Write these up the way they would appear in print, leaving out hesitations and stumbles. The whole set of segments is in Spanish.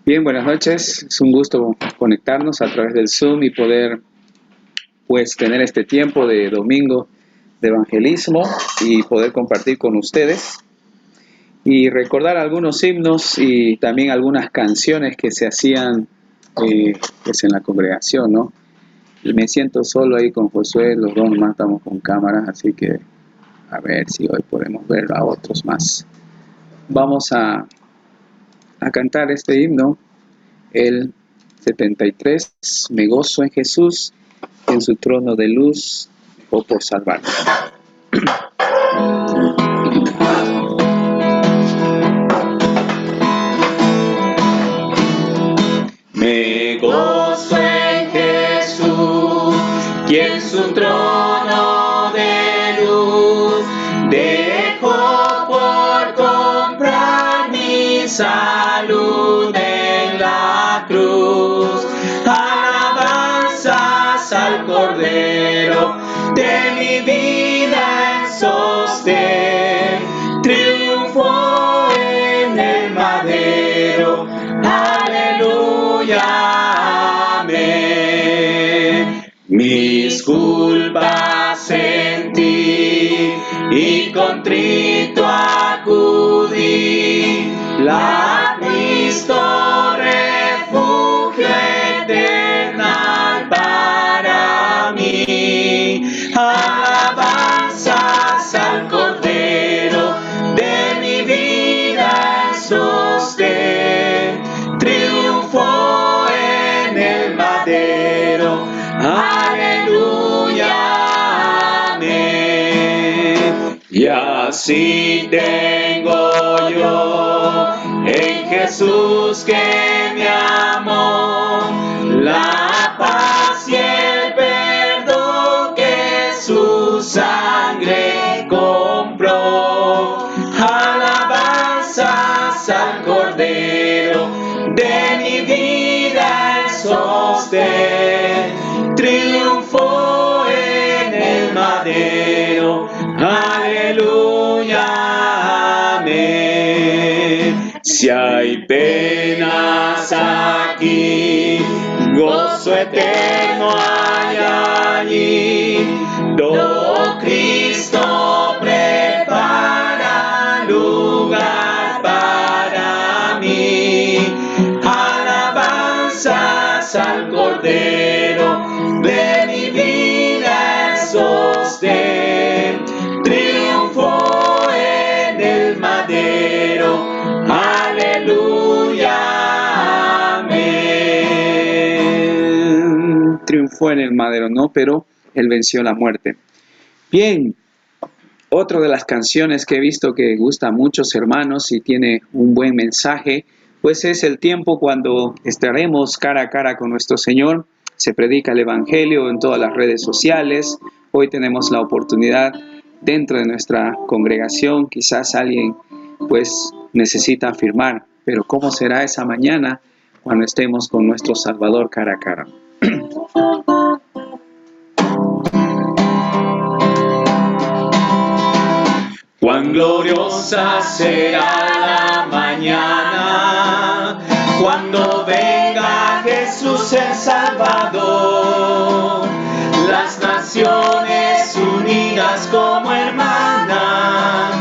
Bien, buenas noches. Es un gusto conectarnos a través del Zoom y poder tener este tiempo de domingo de evangelismo y poder compartir con ustedes y recordar algunos himnos y también algunas canciones que se hacían en la congregación, ¿no? Y me siento solo ahí con Josué, los dos nomás estamos con cámaras, así que a ver si hoy podemos ver a otros más. Vamos a cantar este himno. El 73, me gozo en Jesús, en su trono de luz, o por salvar. Me gozo en Jesús, y en su trono de luz, dejó por comprar mi salud en la cruz. Alabanzas al Cordero, de mi vida en sostén, triunfó en el madero. Aleluya, amén. Mis culpas sentí y contrito acudí, la Cristo refugio eterno para mí. Alabanzas al Cordero, de mi vida en sostén, triunfó en el madero. Aleluya, amén. Y así tengo yo en Jesús que me amó, la paz y el perdón que su sangre compró. Alabanzas al Cordero, de mi vida el sostén, triunfó en el madero. Aleluya, amén. Si hay penas aquí, gozo eterno hay allí. Do Cristo prepara lugar para mí. Alabanzas al Cordero, de mi vida el sostén, triunfó en el madero. Aleluya, amén. Triunfó en el madero, ¿no? Pero él venció la muerte. Bien, otra de las canciones que he visto que gusta a muchos hermanos y tiene un buen mensaje, pues es el tiempo cuando estaremos cara a cara con nuestro Señor. Se predica el Evangelio en todas las redes sociales. Hoy tenemos la oportunidad dentro de nuestra congregación. Quizás alguien necesita afirmar, pero ¿cómo será esa mañana cuando estemos con nuestro Salvador cara a cara? Cuán gloriosa será la mañana cuando venga Jesús el Salvador. Las naciones unidas como hermanas,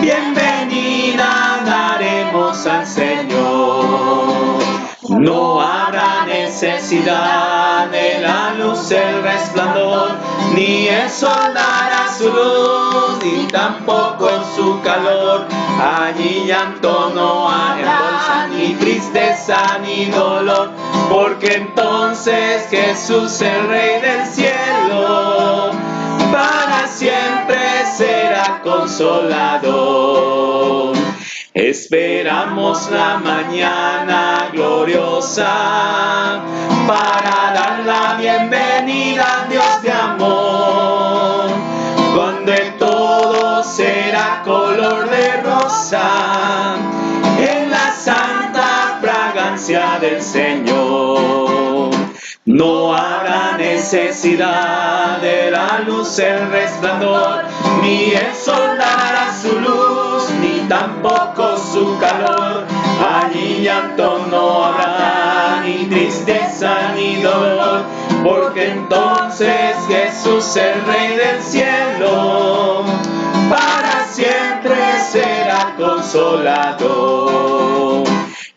bienvenida daremos al Señor. No habrá necesidad de la luz, el resplandor, ni el sol dará su luz, ni tampoco en su calor. Allí llanto no habrá, ni tristeza ni dolor, porque entonces Jesús, el Rey del cielo, para siempre será consolador. Esperamos la mañana gloriosa para dar la bienvenida a Dios de amor, donde todo será color de rosa en la santa fragancia del Señor. No habrá necesidad de la luz, el resplandor, ni el sol dará su luz, ni tampoco su calor. Allí llanto no habrá, tristeza ni dolor, porque entonces Jesús, el Rey del cielo, para siempre será consolador.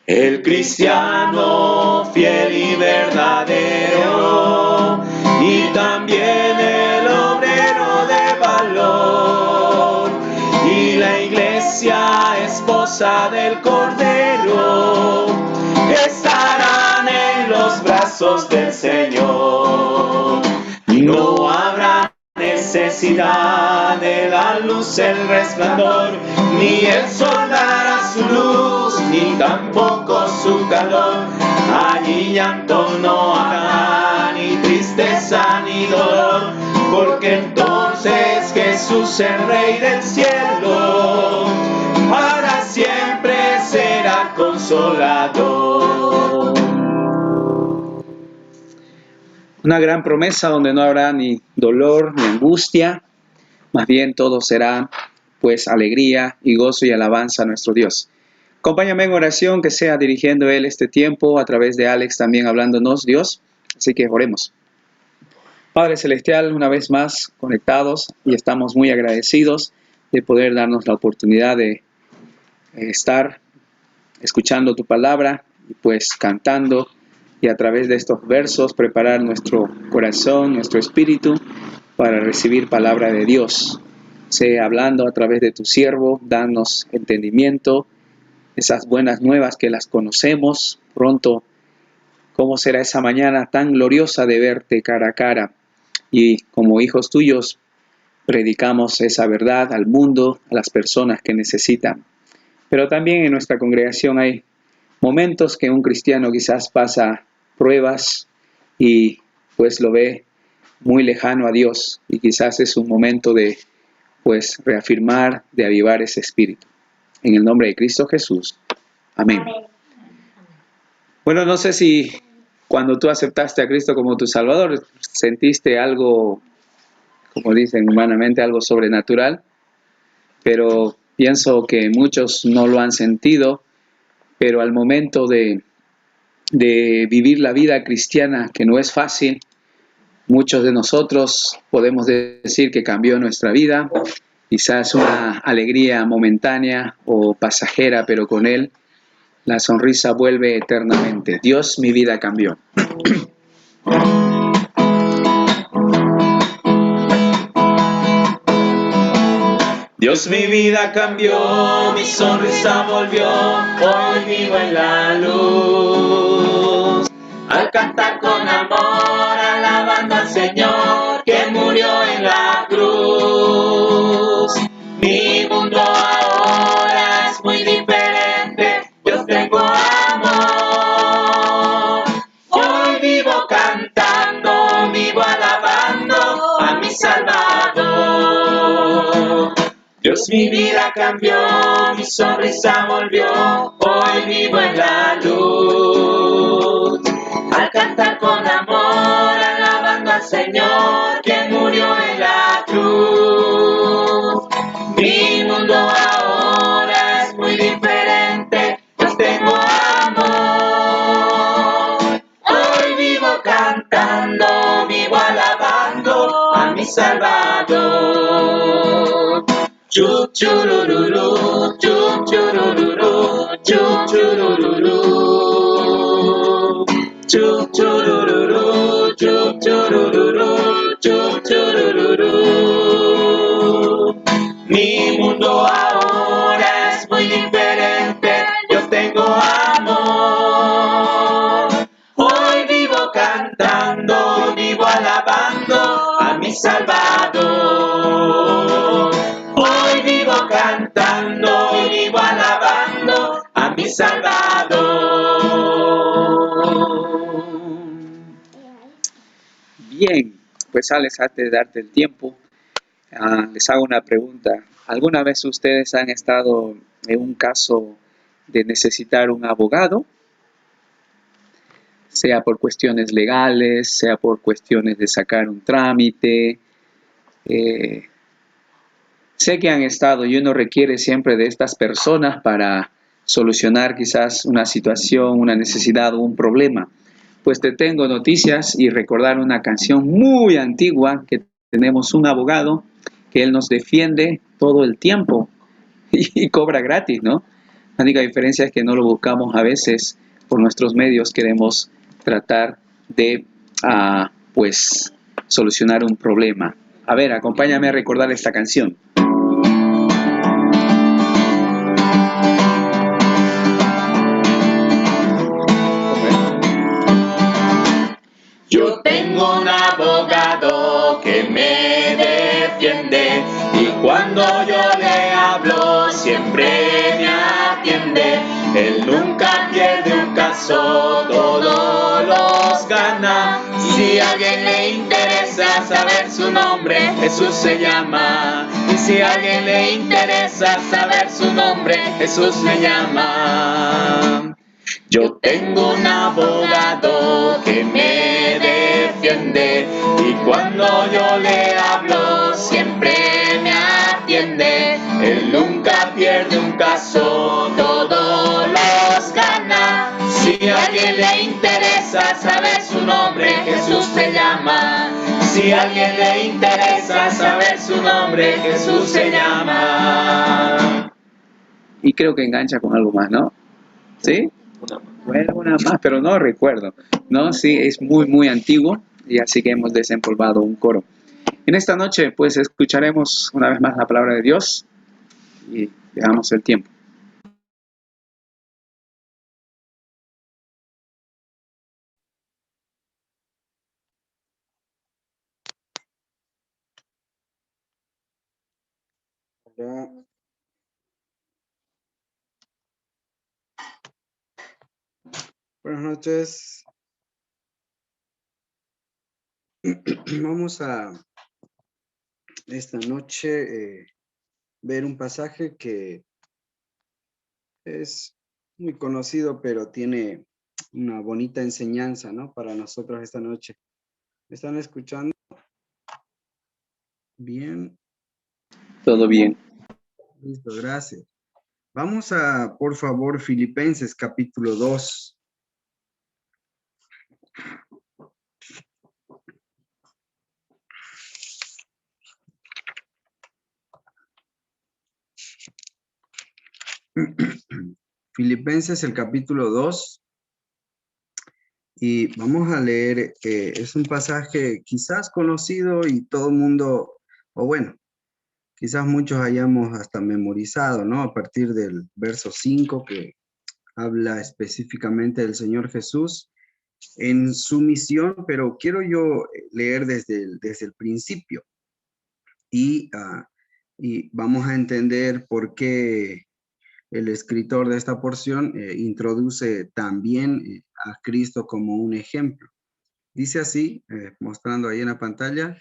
El cristiano fiel y verdadero, y también el obrero de valor, y la iglesia esposa del Cordero, estarán en los brazos del Señor. No habrá necesidad de la luz, el resplandor, ni el sol dará su luz, ni tampoco su calor. Allí llanto no habrá, ni tristeza ni dolor, porque entonces Jesús, el Rey del cielo, para siempre será consolador. Una gran promesa donde no habrá ni dolor ni angustia, más bien todo será pues alegría y gozo y alabanza a nuestro Dios. Acompáñame en oración, que sea dirigiendo Él este tiempo a través de Alex también hablándonos Dios. Así que oremos. Padre Celestial, una vez más conectados, y estamos muy agradecidos de poder darnos la oportunidad de estar escuchando tu palabra y pues cantando, y a través de estos versos preparar nuestro corazón, nuestro espíritu para recibir palabra de Dios. Sé hablando a través de tu siervo, danos entendimiento, esas buenas nuevas que las conocemos pronto. ¿Cómo será esa mañana tan gloriosa de verte cara a cara? Y como hijos tuyos predicamos esa verdad al mundo, a las personas que necesitan. Pero también en nuestra congregación hay momentos que un cristiano quizás pasa pruebas y pues lo ve muy lejano a Dios, y quizás es un momento de pues reafirmar, de avivar ese espíritu. En el nombre de Cristo Jesús. Amén. Bueno, no sé si cuando tú aceptaste a Cristo como tu Salvador, sentiste algo, como dicen humanamente, algo sobrenatural, pero pienso que muchos no lo han sentido, pero al momento de vivir la vida cristiana, que no es fácil, muchos de nosotros podemos decir que cambió nuestra vida, quizás una alegría momentánea o pasajera, pero con Él la sonrisa vuelve eternamente. Dios, mi vida cambió. Dios, mi vida cambió, mi sonrisa volvió, hoy vivo en la luz. Al cantar con amor, alabando al Señor, que murió en la cruz. Mi mundo ahora es muy diferente, Dios tengo amor. Hoy vivo cantando, vivo alabando a mi Salvador. Dios, mi vida cambió, mi sonrisa volvió, hoy vivo en la luz. Al cantar con amor, alabando al Señor, que murió en la cruz. Mi mundo ahora es muy diferente, pues tengo amor. Hoy vivo cantando, vivo alabando a mi Salvador. Chup churururu, chup churururu, chup churururu, chup churururu, chup churururu, chup churururu. Mi mundo ahora es muy diferente, yo tengo amor. Hoy vivo cantando, vivo alabando a mi Salvador. Hoy vivo cantando, vivo alabando a mi Salvador. Bien, pues Alex, antes de darte el tiempo, les hago una pregunta. ¿Alguna vez ustedes han estado en un caso de necesitar un abogado? Sea por cuestiones legales, sea por cuestiones de sacar un trámite. Sé que han estado y uno requiere siempre de estas personas para solucionar quizás una situación, una necesidad o un problema. pues te tengo noticias y recordar una canción muy antigua que tenemos un abogado que él nos defiende todo el tiempo y cobra gratis, ¿no? La única diferencia es que no lo buscamos a veces por nuestros medios, queremos tratar de, pues, solucionar un problema. A ver, acompáñame a recordar esta canción. Yo tengo un abogado que me defiende y cuando yo le hablo siempre me atiende. Él nunca pierde un caso, todos los gana. Si a alguien le interesa saber su nombre, Jesús se llama. Y si a alguien le interesa saber su nombre, Jesús se llama. Yo tengo un abogado que me defiende y cuando yo le hablo siempre me atiende. Él nunca pierde un caso, todos los gana. Si a alguien le interesa saber su nombre, Jesús se llama. Si a alguien le interesa saber su nombre, Jesús se llama. Y creo que engancha con algo más, ¿no? ¿Sí? Bueno, una más, pero no recuerdo. No, sí, es muy, muy antiguo y así que hemos desempolvado un coro. En esta noche, pues, escucharemos una vez más la palabra de Dios y dejamos el tiempo. Hola. Buenas noches. Vamos a esta noche ver un pasaje que es muy conocido, pero tiene una bonita enseñanza, ¿no? Para nosotros esta noche. ¿Me están escuchando? Bien. Todo bien. Listo, gracias. Vamos a, por favor, Filipenses capítulo 2. Filipenses el capítulo 2. Y vamos a leer, es un pasaje quizás conocido y todo el mundo, o bueno, quizás muchos hayamos hasta memorizado, ¿no? A partir del verso 5 que habla específicamente del Señor Jesús en su misión, pero quiero yo leer desde el principio y vamos a entender por qué el escritor de esta porción introduce también a Cristo como un ejemplo. Dice así, mostrando ahí en la pantalla,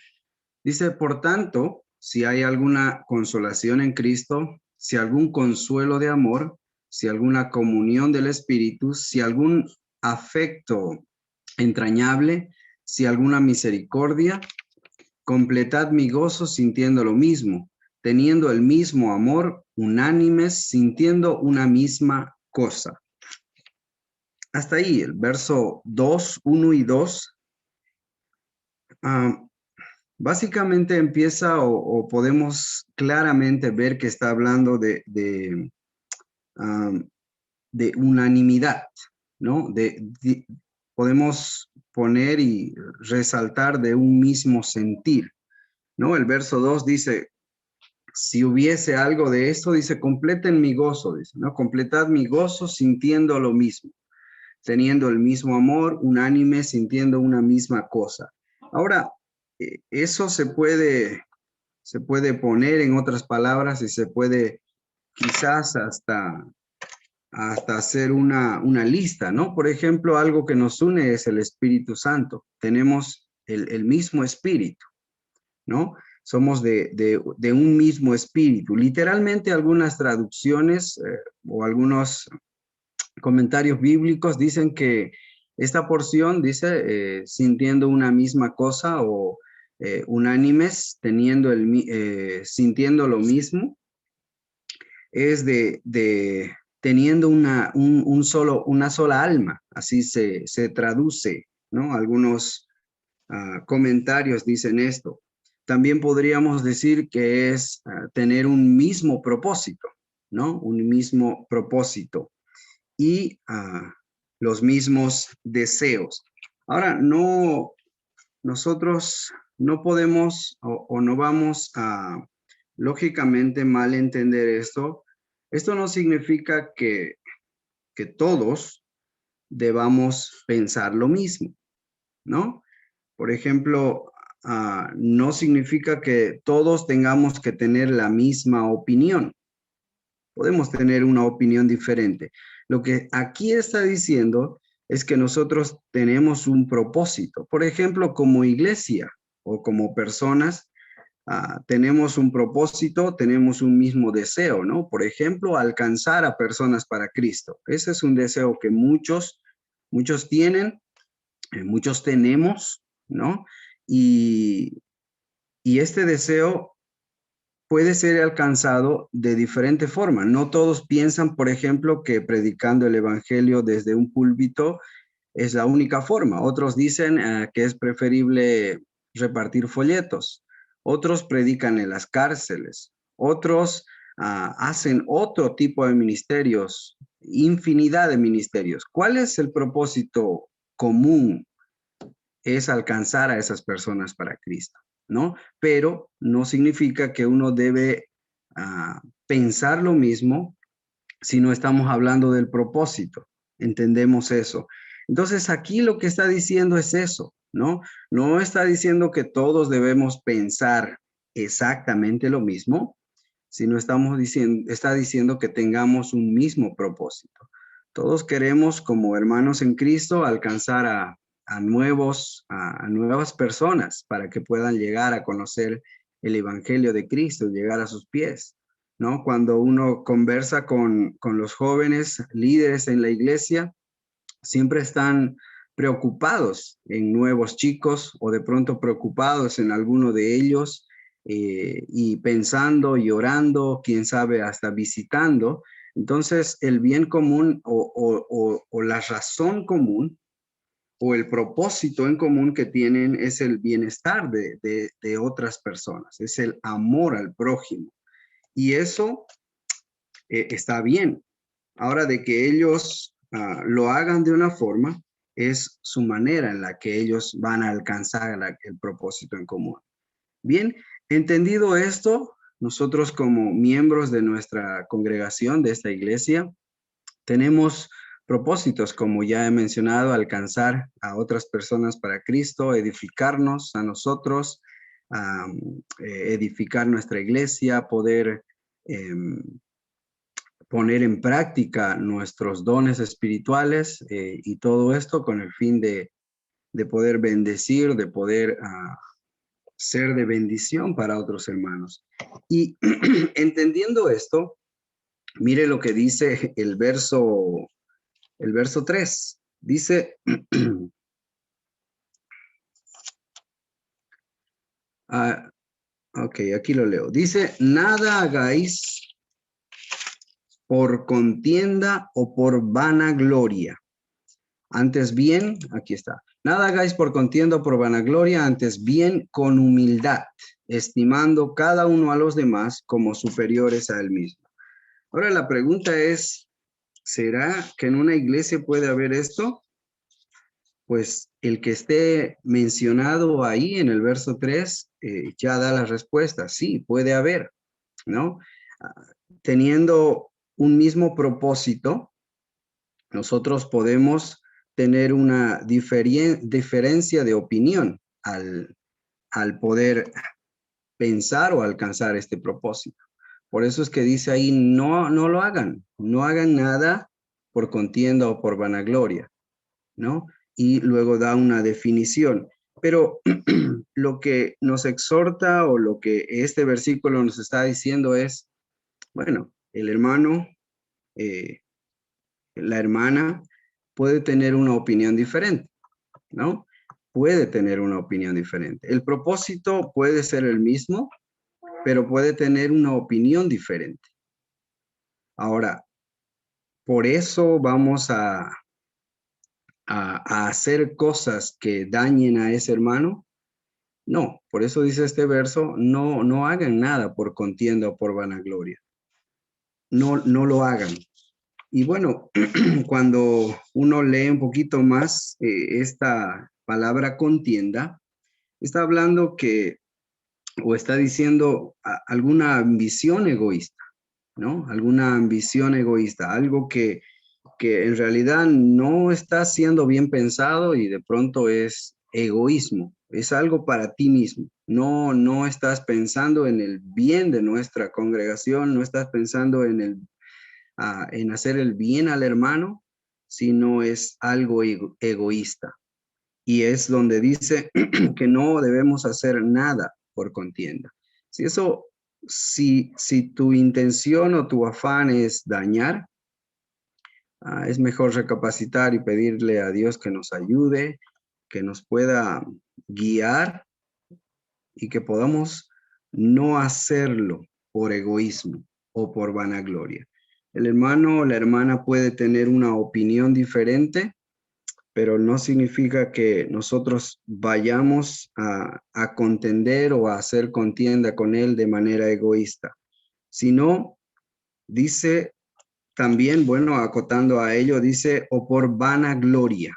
dice, por tanto, si hay alguna consolación en Cristo, si algún consuelo de amor, si alguna comunión del Espíritu, si algún afecto entrañable, si alguna misericordia, completad mi gozo sintiendo lo mismo, teniendo el mismo amor, unánimes, sintiendo una misma cosa. Hasta ahí, el verso 2, 1 y 2. Básicamente empieza o podemos claramente ver que está hablando de unanimidad, ¿no? Podemos poner y resaltar de un mismo sentir, ¿no? El verso 2 dice, si hubiese algo de esto, dice, completen mi gozo, dice, ¿no? Completad mi gozo sintiendo lo mismo, teniendo el mismo amor, unánime, sintiendo una misma cosa. Ahora, eso se puede poner en otras palabras y se puede quizás hasta hacer una lista, ¿no? Por ejemplo, algo que nos une es el Espíritu Santo. Tenemos el mismo Espíritu, ¿no? Somos de un mismo Espíritu. Literalmente algunas traducciones o algunos comentarios bíblicos dicen que esta porción dice sintiendo una misma cosa o unánimes, sintiendo lo mismo, es teniendo una sola alma, así se traduce ¿no? Algunos comentarios dicen esto. También podríamos decir que es tener un mismo propósito, ¿no? Un mismo propósito y los mismos deseos. Ahora, nosotros no podemos o no vamos a lógicamente malentender esto. Esto no significa que todos debamos pensar lo mismo, ¿no? Por ejemplo, no significa que todos tengamos que tener la misma opinión. Podemos tener una opinión diferente. Lo que aquí está diciendo es que nosotros tenemos un propósito. Por ejemplo, como iglesia o como personas, tenemos un propósito, tenemos un mismo deseo, ¿no? Por ejemplo, alcanzar a personas para Cristo. Ese es un deseo que muchos tienen, muchos tenemos, ¿no? Y este deseo puede ser alcanzado de diferente forma. No todos piensan, por ejemplo, que predicando el evangelio desde un púlpito es la única forma. Otros dicen que es preferible repartir folletos. Otros predican en las cárceles. Otros hacen otro tipo de ministerios, infinidad de ministerios. ¿Cuál es el propósito común? Es alcanzar a esas personas para Cristo, ¿no? Pero no significa que uno debe pensar lo mismo si no estamos hablando del propósito. Entendemos eso. Entonces aquí lo que está diciendo es eso, ¿no? No está diciendo que todos debemos pensar exactamente lo mismo, sino está diciendo que tengamos un mismo propósito. Todos queremos, como hermanos en Cristo, alcanzar a nuevas personas para que puedan llegar a conocer el Evangelio de Cristo, llegar a sus pies, ¿no? Cuando uno conversa con los jóvenes líderes en la iglesia, siempre están preocupados en nuevos chicos o de pronto preocupados en alguno de ellos y pensando y orando, quién sabe, hasta visitando. Entonces, el bien común o la razón común o el propósito en común que tienen es el bienestar de otras personas, es el amor al prójimo. Y eso está bien. Ahora, de que ellos lo hagan de una forma, es su manera en la que ellos van a alcanzar el propósito en común. Bien, entendido esto, nosotros como miembros de nuestra congregación, de esta iglesia, tenemos propósitos, como ya he mencionado, alcanzar a otras personas para Cristo, edificarnos a nosotros, edificar nuestra iglesia, poder poner en práctica nuestros dones espirituales y todo esto con el fin de poder bendecir, de poder ser de bendición para otros hermanos. Y entendiendo esto, mire lo que dice el verso 3. Dice, ok, aquí lo leo. Dice, nada hagáis por contienda o por vanagloria. Antes bien, aquí está. Nada hagáis por contienda o por vanagloria, antes bien con humildad, estimando cada uno a los demás como superiores a él mismo. Ahora la pregunta es, ¿será que en una iglesia puede haber esto? Pues el que esté mencionado ahí en el verso 3 ya da la respuesta. Sí, puede haber, ¿no? Teniendo un mismo propósito, nosotros podemos tener una diferencia de opinión al poder pensar o alcanzar este propósito. Por eso es que dice ahí, no lo hagan, no hagan nada por contienda o por vanagloria, ¿no? Y luego da una definición. Pero lo que nos exhorta o lo que este versículo nos está diciendo es, bueno, el hermano, la hermana puede tener una opinión diferente, ¿no? Puede tener una opinión diferente. El propósito puede ser el mismo, pero puede tener una opinión diferente. Ahora, por eso vamos a a hacer cosas que dañen a ese hermano, no. Por eso dice este verso, no hagan nada por contienda o por vanagloria. No lo hagan. Y bueno, cuando uno lee un poquito más esta palabra contienda, está hablando que, o está diciendo alguna ambición egoísta, ¿no? Alguna ambición egoísta, algo que en realidad no está siendo bien pensado y de pronto es egoísmo, es algo para ti mismo. No estás pensando en el bien de nuestra congregación, no estás pensando en hacer el bien al hermano, sino es algo egoísta. Y es donde dice que no debemos hacer nada por contienda. Si tu intención o tu afán es dañar, es mejor recapacitar y pedirle a Dios que nos ayude, que nos pueda guiar y que podamos no hacerlo por egoísmo o por vanagloria. El hermano o la hermana puede tener una opinión diferente, pero no significa que nosotros vayamos a contender o a hacer contienda con él de manera egoísta, sino dice también, bueno, acotando a ello, dice, o por vanagloria,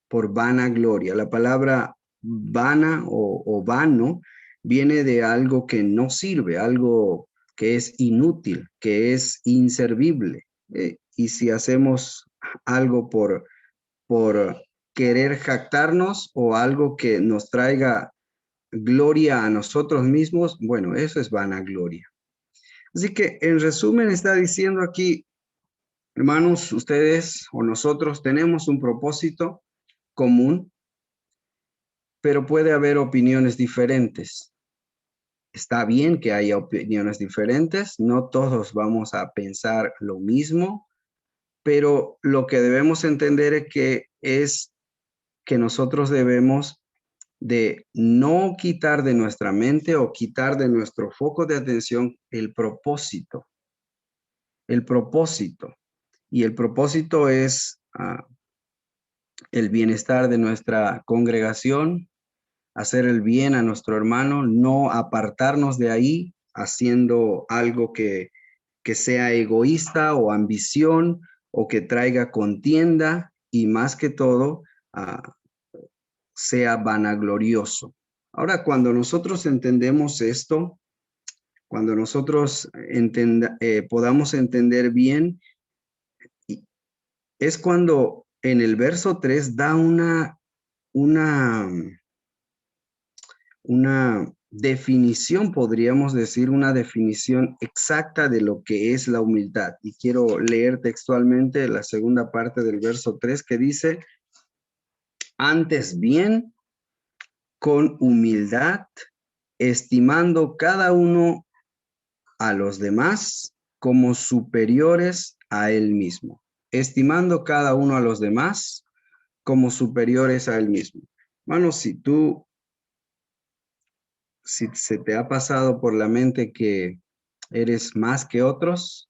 por vanagloria. La palabra vana o vano viene de algo que no sirve, algo que es inútil, que es inservible. Y si hacemos algo por querer jactarnos o algo que nos traiga gloria a nosotros mismos, bueno, eso es vanagloria. Así que en resumen está diciendo aquí, hermanos, ustedes o nosotros tenemos un propósito común, pero puede haber opiniones diferentes. Está bien que haya opiniones diferentes, no todos vamos a pensar lo mismo, pero lo que debemos entender es que nosotros debemos de no quitar de nuestra mente o quitar de nuestro foco de atención el propósito. El propósito. Y el propósito es el bienestar de nuestra congregación, hacer el bien a nuestro hermano, no apartarnos de ahí haciendo algo que sea egoísta o ambición o que traiga contienda y más que todo sea vanaglorioso. Ahora, cuando nosotros entendemos esto, cuando nosotros podamos entender bien, es cuando en el verso 3 da una definición, podríamos decir, una definición exacta de lo que es la humildad. Y quiero leer textualmente la segunda parte del verso 3 que dice, antes bien, con humildad, estimando cada uno a los demás como superiores a él mismo. Estimando cada uno a los demás como superiores a él mismo. Hermano, si se te ha pasado por la mente que eres más que otros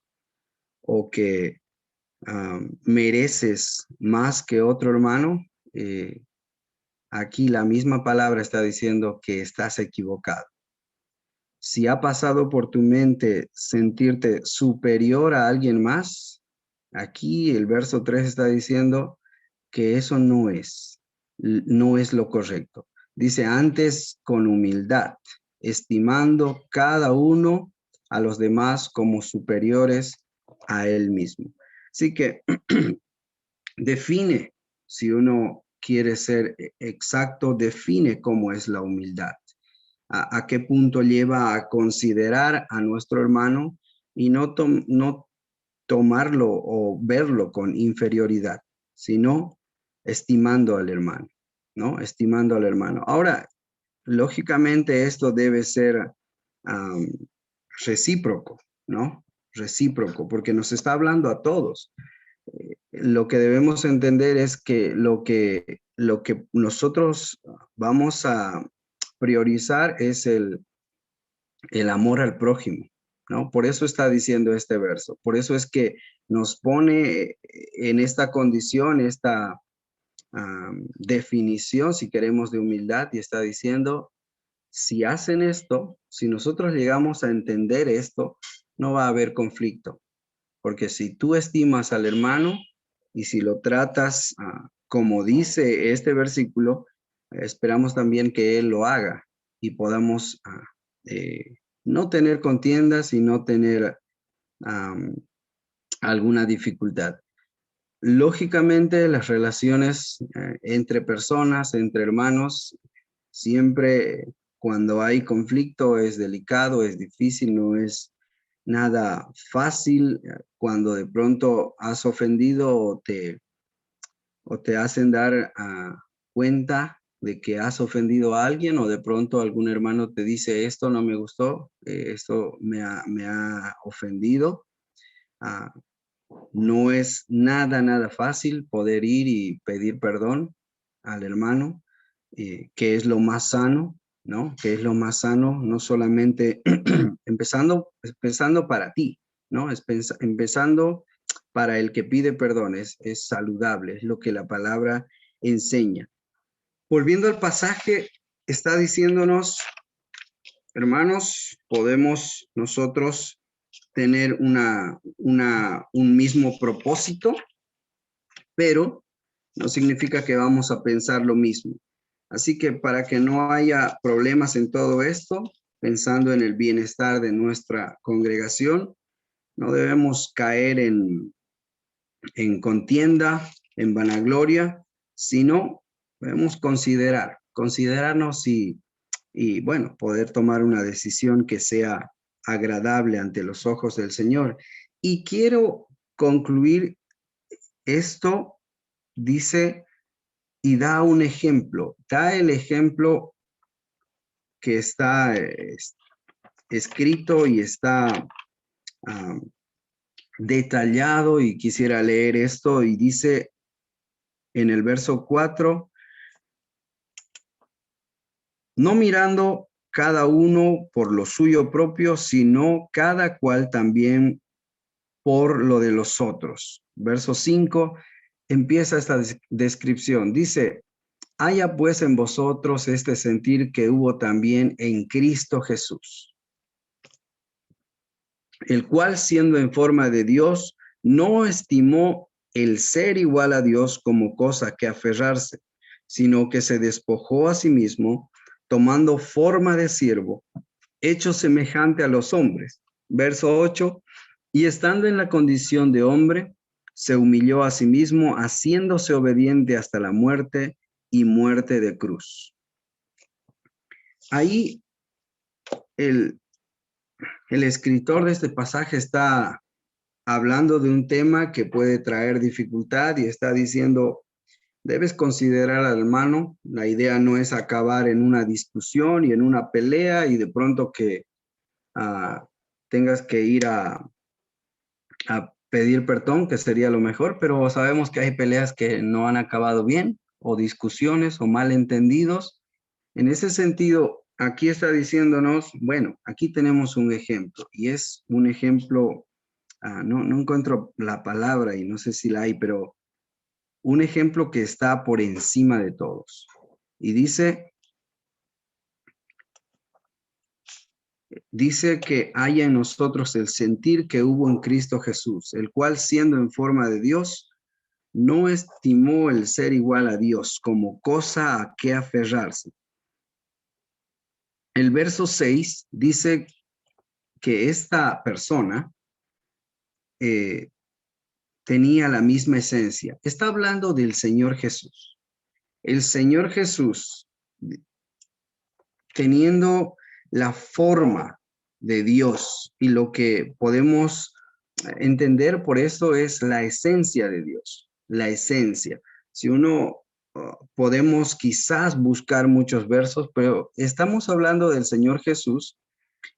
o que mereces más que otro hermano, aquí la misma palabra está diciendo que estás equivocado. Si ha pasado por tu mente sentirte superior a alguien más, aquí el verso 3 está diciendo que eso no es lo correcto. Dice antes con humildad, estimando cada uno a los demás como superiores a él mismo. Así que define, si uno quiere ser exacto, define cómo es la humildad. A qué punto lleva a considerar a nuestro hermano y no tomarlo o verlo con inferioridad, sino estimando al hermano, ¿no? Estimando al hermano. Ahora, lógicamente esto debe ser recíproco, ¿no? Recíproco, porque nos está hablando a todos. Lo que debemos entender es que lo que nosotros vamos a priorizar es el amor al prójimo, ¿no? Por eso está diciendo este verso. Por eso es que nos pone en esta condición, definición, si queremos, de humildad, y está diciendo, si hacen esto, si nosotros llegamos a entender esto, no va a haber conflicto, porque si tú estimas al hermano y si lo tratas como dice este versículo, esperamos también que él lo haga y podamos no tener contiendas y no tener alguna dificultad. Lógicamente, las relaciones entre personas, entre hermanos, siempre cuando hay conflicto es delicado, es difícil, no es nada fácil. Cuando de pronto has ofendido o te hacen dar cuenta de que has ofendido a alguien, o de pronto algún hermano te dice, esto no me gustó, esto me ha ofendido. No es nada fácil poder ir y pedir perdón al hermano, que es lo más sano, ¿no? Que es lo más sano, no solamente empezando para ti, ¿no? Empezando para el que pide perdón, es saludable, es lo que la palabra enseña. Volviendo al pasaje, está diciéndonos, hermanos, podemos nosotros tener un mismo propósito, pero no significa que vamos a pensar lo mismo. Así que para que no haya problemas en todo esto, pensando en el bienestar de nuestra congregación, no debemos caer en contienda, en vanagloria, sino debemos considerarnos y bueno, poder tomar una decisión que sea agradable ante los ojos del Señor. Y quiero concluir esto, dice, y da un ejemplo, da el ejemplo que está escrito y está detallado, y quisiera leer esto, y dice en el verso 4, no mirando cada uno por lo suyo propio, sino cada cual también por lo de los otros. Verso 5 empieza esta descripción. Dice, haya pues en vosotros este sentir que hubo también en Cristo Jesús, el cual siendo en forma de Dios, no estimó el ser igual a Dios como cosa que aferrarse, sino que se despojó a sí mismo, tomando forma de siervo, hecho semejante a los hombres. Verso 8, y estando en la condición de hombre, se humilló a sí mismo, haciéndose obediente hasta la muerte y muerte de cruz. Ahí el escritor de este pasaje está hablando de un tema que puede traer dificultad y está diciendo, debes considerar al hermano. La idea no es acabar en una discusión y en una pelea y de pronto que tengas que ir a pedir perdón, que sería lo mejor, pero sabemos que hay peleas que no han acabado bien, o discusiones o malentendidos. En ese sentido, aquí está diciéndonos, bueno, aquí tenemos un ejemplo, y es un ejemplo, no encuentro la palabra y no sé si la hay, pero un ejemplo que está por encima de todos. Y dice que haya en nosotros el sentir que hubo en Cristo Jesús, el cual siendo en forma de Dios, no estimó el ser igual a Dios como cosa a que aferrarse. El verso 6 dice que esta persona tenía la misma esencia. Está hablando del Señor Jesús. El Señor Jesús, teniendo la forma de Dios, y lo que podemos entender por eso es la esencia de Dios, la esencia. Si uno podemos quizás buscar muchos versos, pero estamos hablando del Señor Jesús,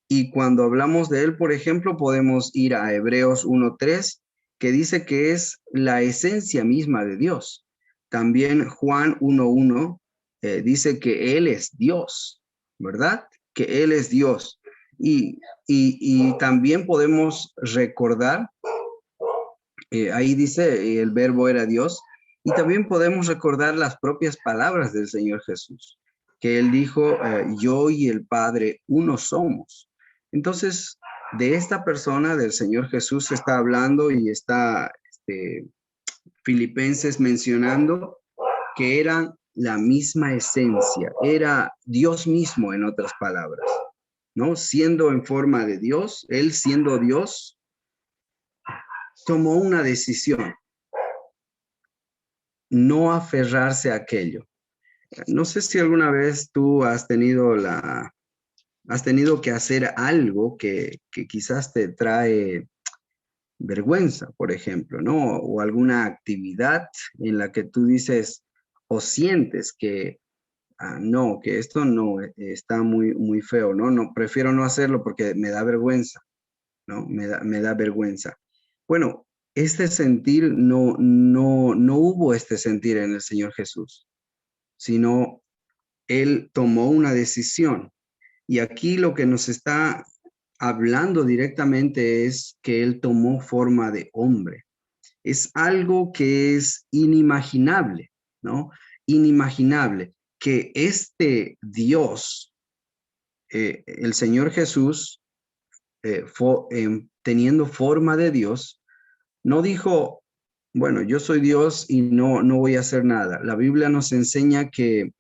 y cuando hablamos de él, por ejemplo, podemos ir a Hebreos 1:3, que dice que es la esencia misma de Dios. También Juan 1:1 dice que él es Dios, ¿verdad? Que él es Dios. Y también podemos recordar, ahí dice el verbo era Dios, Y también podemos recordar las propias palabras del Señor Jesús, que Él dijo, yo y el Padre uno somos. Entonces, de esta persona, del Señor Jesús, se está hablando y está Filipenses mencionando que eran la misma esencia, era Dios mismo en otras palabras, ¿no? Siendo en forma de Dios, Él siendo Dios, tomó una decisión, no aferrarse a aquello. No sé si alguna vez tú has tenido que hacer algo que quizás te trae vergüenza, por ejemplo, ¿no? O alguna actividad en la que tú dices o sientes que, no, que esto no está muy, muy feo, ¿no? No, prefiero no hacerlo porque me da vergüenza, ¿no? Me da vergüenza. Bueno, este sentir, no hubo este sentir en el Señor Jesús, sino Él tomó una decisión. Y aquí lo que nos está hablando directamente es que Él tomó forma de hombre. Es algo que es inimaginable, ¿no? Inimaginable que este Dios, el Señor Jesús, teniendo forma de Dios, no dijo, bueno, yo soy Dios y no voy a hacer nada. La Biblia nos enseña que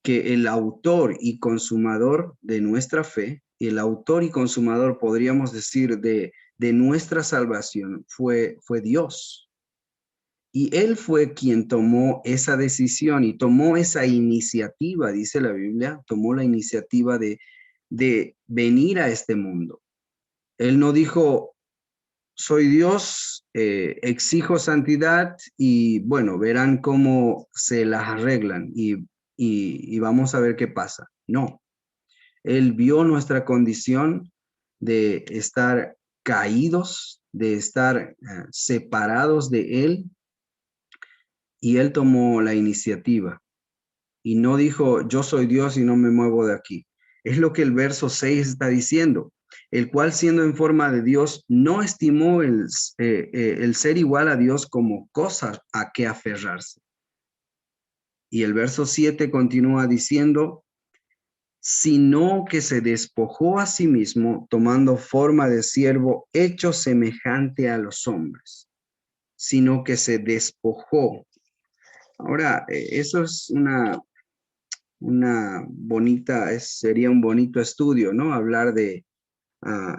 el autor y consumador de nuestra fe, el autor y consumador, podríamos decir, de nuestra salvación, fue Dios. Y Él fue quien tomó esa decisión y tomó esa iniciativa, dice la Biblia, tomó la iniciativa de venir a este mundo. Él no dijo, soy Dios, exijo santidad y bueno, verán cómo se las arreglan y vamos a ver qué pasa. No, Él vio nuestra condición de estar caídos, de estar separados de Él y Él tomó la iniciativa y no dijo, yo soy Dios y no me muevo de aquí. Es lo que el verso 6 está diciendo, el cual siendo en forma de Dios, no estimó el ser igual a Dios como cosa a que aferrarse. Y el verso 7 continúa diciendo, sino que se despojó a sí mismo, tomando forma de siervo, hecho semejante a los hombres, sino que se despojó. Ahora, eso es una bonita, sería un bonito estudio, ¿no? Hablar de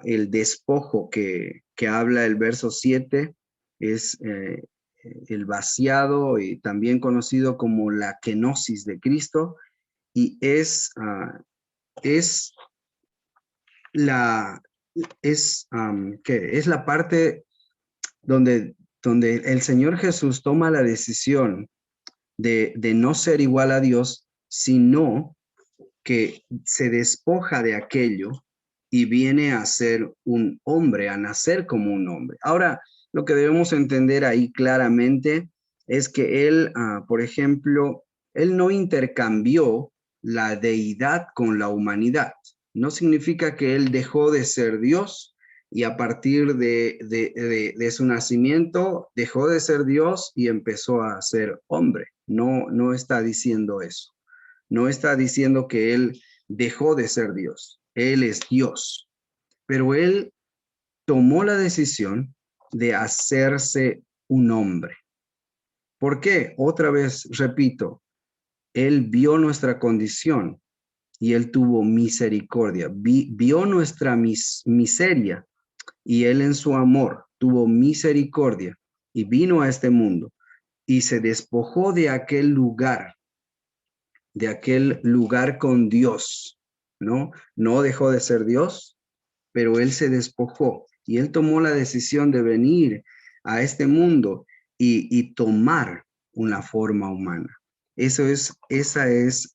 el despojo que habla el verso 7, es el vaciado y también conocido como la kenosis de Cristo, y es la, es la parte donde el Señor Jesús toma la decisión de no ser igual a Dios, sino que se despoja de aquello y viene a ser un hombre, a nacer como un hombre. Ahora, lo que debemos entender ahí claramente es que él, por ejemplo, él no intercambió la deidad con la humanidad. No significa que él dejó de ser Dios y a partir de su nacimiento dejó de ser Dios y empezó a ser hombre. No está diciendo eso. No está diciendo que él dejó de ser Dios. Él es Dios. Pero él tomó la decisión de hacerse un hombre. ¿Por qué? Otra vez, repito, él vio nuestra condición y él tuvo misericordia. Vio nuestra miseria y él en su amor tuvo misericordia y vino a este mundo y se despojó de aquel lugar con Dios, ¿no? No dejó de ser Dios, pero él se despojó y él tomó la decisión de venir a este mundo y tomar una forma humana. Esa es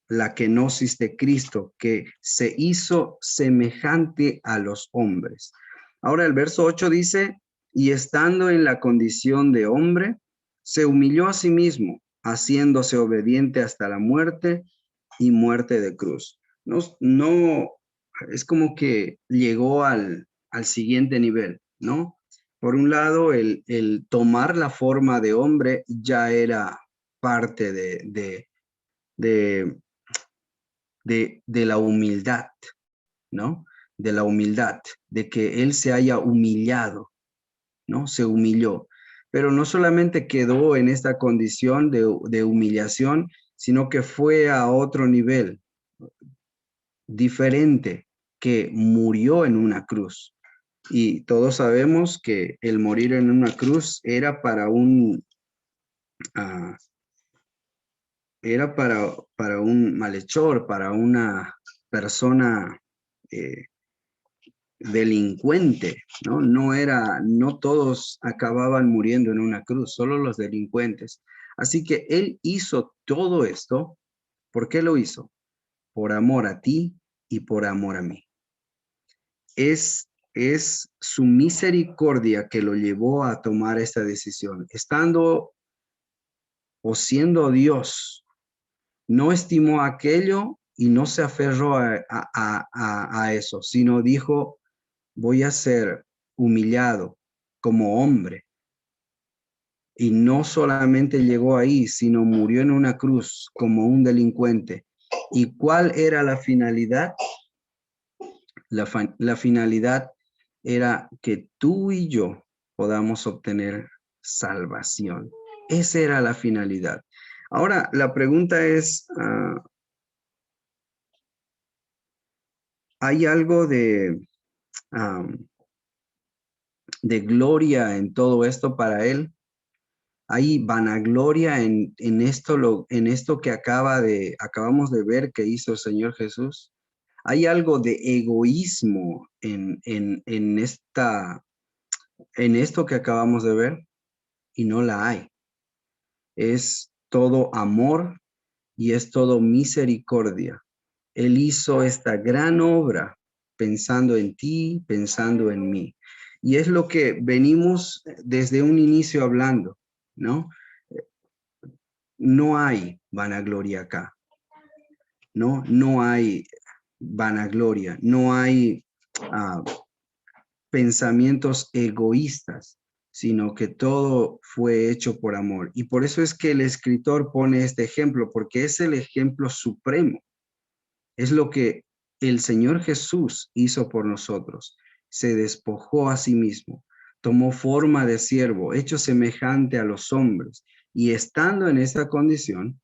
la kenosis de Cristo, que se hizo semejante a los hombres. Ahora el verso 8 dice, y estando en la condición de hombre, se humilló a sí mismo, haciéndose obediente hasta la muerte y muerte de cruz. No, es como que llegó al siguiente nivel, ¿no? Por un lado, el tomar la forma de hombre ya era parte de, de la humildad, ¿no? De la humildad, de que él se haya humillado, ¿no? Se humilló. Pero no solamente quedó en esta condición de humillación, sino que fue a otro nivel diferente, que murió en una cruz. Y todos sabemos que el morir en una cruz era para ah, para un malhechor, para una persona eh, delincuente, ¿no? No todos acababan muriendo en una cruz, solo los delincuentes. Así que él hizo todo esto. ¿Por qué lo hizo? Por amor a ti y por amor a mí. Es su misericordia que lo llevó a tomar esta decisión. Estando o siendo Dios, no estimó aquello y no se aferró a eso, sino dijo, voy a ser humillado como hombre. Y no solamente llegó ahí, sino murió en una cruz como un delincuente. ¿Y cuál era la finalidad? La finalidad era que tú y yo podamos obtener salvación. Esa era la finalidad. Ahora, la pregunta es, ¿hay algo de gloria en todo esto para él? ¿Hay vanagloria en esto que acabamos de ver que hizo el Señor Jesús? ¿Hay algo de egoísmo en esto que acabamos de ver? Y no la hay. Es todo amor y es todo misericordia. Él hizo esta gran obra pensando en ti, pensando en mí. Y es lo que venimos desde un inicio hablando, ¿no? No hay vanagloria acá, ¿no? No hay vanagloria, no hay ah, pensamientos egoístas, sino que todo fue hecho por amor. Y por eso es que el escritor pone este ejemplo, porque es el ejemplo supremo. Es lo que el Señor Jesús hizo por nosotros. Se despojó a sí mismo, tomó forma de siervo, hecho semejante a los hombres, y estando en esta condición,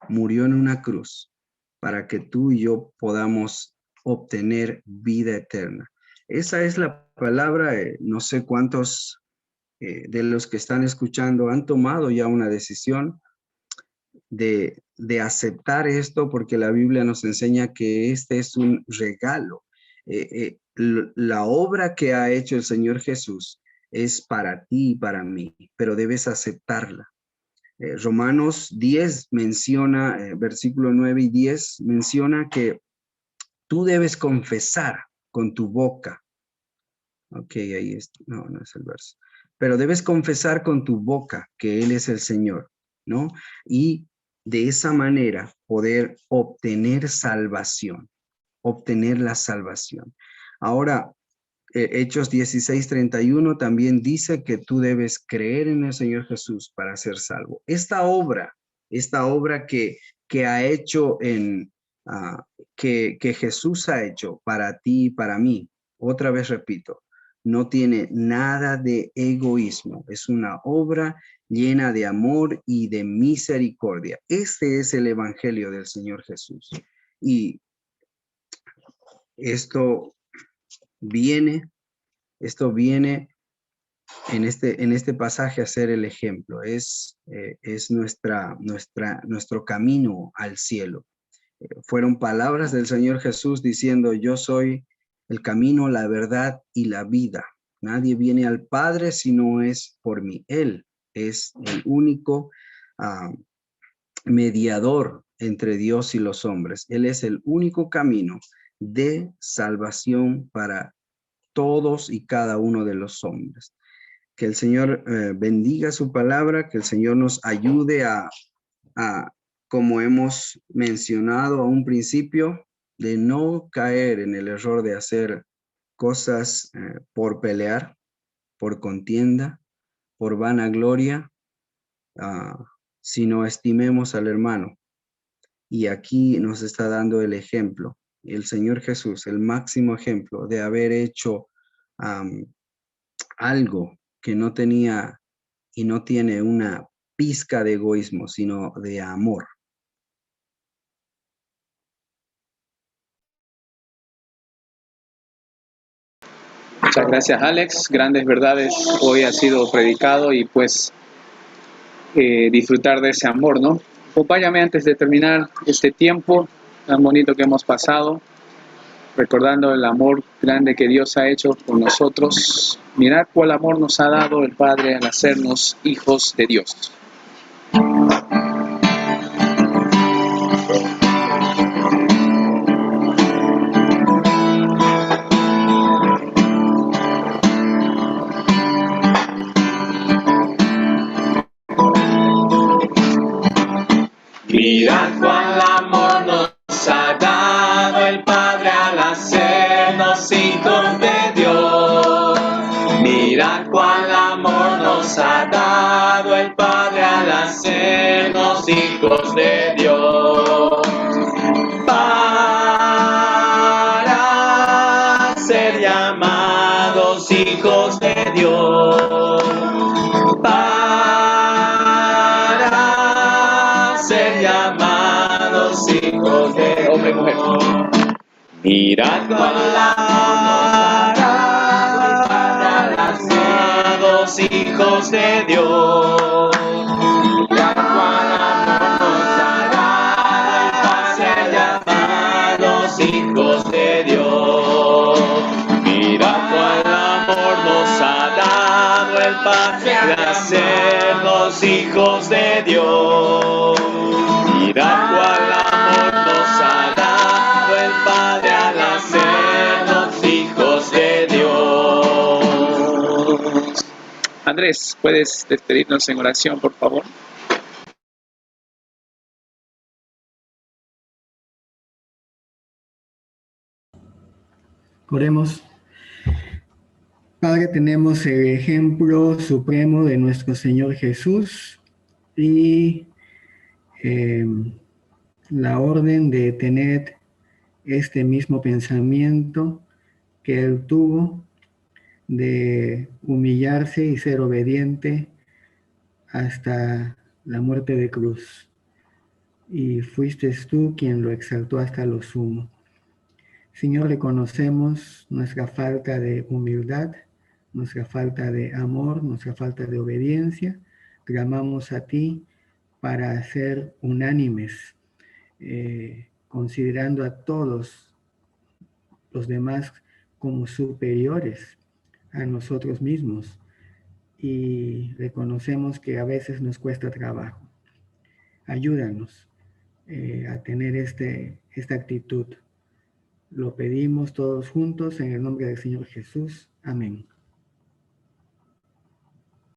murió en una cruz para que tú y yo podamos obtener vida eterna. Esa es la palabra. No sé cuántos de los que están escuchando han tomado ya una decisión de aceptar esto, porque la Biblia nos enseña que este es un regalo. La obra que ha hecho el Señor Jesús es para ti y para mí, pero debes aceptarla. Romanos 10 menciona, versículo 9 y 10, menciona que tú debes confesar con tu boca. Ok, ahí es, no es el verso. Pero debes confesar con tu boca que Él es el Señor, ¿no? Y de esa manera poder obtener salvación, obtener la salvación. Ahora, Hechos 16:31 también dice que tú debes creer en el Señor Jesús para ser salvo. Esta obra que ha hecho que Jesús ha hecho para ti y para mí, otra vez repito, no tiene nada de egoísmo. Es una obra llena de amor y de misericordia. Este es el evangelio del Señor Jesús. Y esto viene en este pasaje a ser el ejemplo. Es nuestro camino al cielo. Fueron palabras del Señor Jesús diciendo, yo soy el camino, la verdad y la vida. Nadie viene al Padre si no es por mí. Él es el único mediador entre Dios y los hombres. Él es el único camino de salvación para todos y cada uno de los hombres. Que el Señor bendiga su palabra, que el Señor nos ayude como hemos mencionado a un principio, de no caer en el error de hacer cosas por pelear, por contienda, por vanagloria, sino estimemos al hermano. Y aquí nos está dando el ejemplo, el Señor Jesús, el máximo ejemplo de haber hecho algo que no tenía y no tiene una pizca de egoísmo, sino de amor. Muchas gracias, Alex. Grandes verdades hoy ha sido predicado y pues disfrutar de ese amor, ¿no? Acompáñame antes de terminar este tiempo tan bonito que hemos pasado, recordando el amor grande que Dios ha hecho por nosotros. Mirad cuál amor nos ha dado el Padre al hacernos hijos de Dios. Mirad cuál amor nos ha dado el Padre al hacernos hijos de Dios. Mirad cuál amor nos ha dado el Padre al hacernos hijos de Dios. Para ser llamados hijos de Dios. Hijos de hombre y mujer. Mirad cuál amor nos hijos de Dios. Mirad cuál amor nos hará ser llamados hijos de Dios. Mirad cuál amor nos ha dado el Padre de hacernos hijos de Dios. Mirad cuál amor nos ha dado el Padre al hacernos hijos de Dios. Andrés, ¿puedes despedirnos en oración, por favor? Oremos. Padre, tenemos el ejemplo supremo de nuestro Señor Jesús y la orden de tener este mismo pensamiento que Él tuvo de humillarse y ser obediente hasta la muerte de cruz. Y fuiste tú quien lo exaltó hasta lo sumo. Señor, reconocemos nuestra falta de humildad, nuestra falta de amor, nuestra falta de obediencia. Clamamos a ti para ser unánimes, considerando a todos los demás como superiores a nosotros mismos. Y reconocemos que a veces nos cuesta trabajo. Ayúdanos a tener esta actitud. Lo pedimos todos juntos en el nombre del Señor Jesús. Amén.